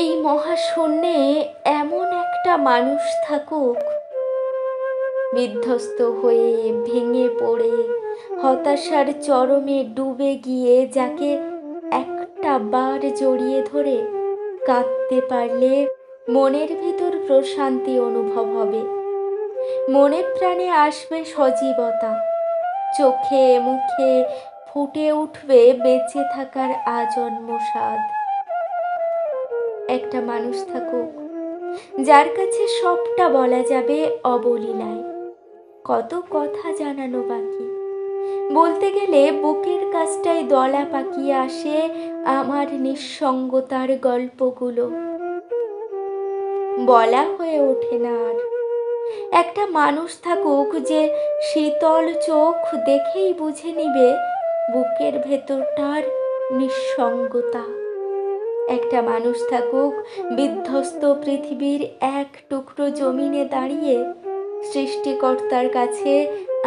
এই মহাশূন্যে এমন একটা মানুষ থাকুক, বিধ্বস্ত হয়ে ভেঙে পড়ে হতাশার চরমে ডুবে গিয়ে যাকে একটা বার জড়িয়ে ধরে কাঁদতে পারলে মনের ভিতর প্রশান্তি অনুভব হবে, মনে প্রাণে আসবে সজীবতা, চোখে মুখে ফুটে উঠবে বেঁচে থাকার আজন্ম স্বাদ। একটা মানুষ থাকুক যার কাছে সবটা বলা যাবে অবলীলায়, কত কথা জানানো বাকি, বলতে গেলে বুকের কাছটায় দলা পাকিয়ে আসে আমার নিঃসঙ্গতার গল্পগুলো, বলা হয়ে ওঠে না আর। একটা মানুষ থাকুক যে শীতল চোখ দেখেই বুঝে নিবে বুকের ভেতরটার নিঃসঙ্গতা। একটা মানুষ থাকুক বিধ্বস্ত পৃথিবীর এক টুকরো জমিনে দাঁড়িয়ে সৃষ্টিকর্তার কাছে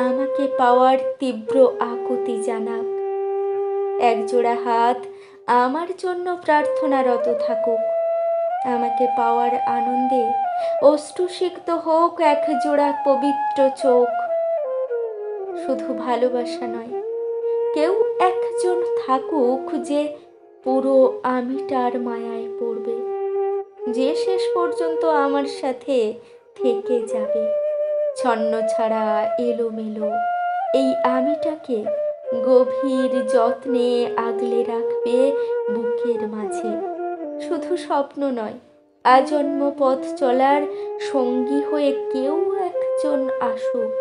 আমাকে পাওয়ার তীব্র আকুতি জানাক। একজোড়া হাত আমার জন্য প্রার্থনারত থাকুক, আমাকে পাওয়ার আনন্দে অশ্রুসিক্ত হোক এক জোড়া পবিত্র চোখ। শুধু ভালোবাসা নয়, কেউ একজন থাকুক যে পুরো আমিটার মায়ায় পড়বে, যে শেষ পর্যন্ত আমার সাথে থেকে যাবে, ছন্ন ছাড়া এলোমেলো এই আমিটাকে গভীর যত্নে আগলে রাখবে বুকের মাঝে। শুধু স্বপ্ন নয়, আজন্ম পথ চলার সঙ্গী হয়ে কেউ একজন আসুক।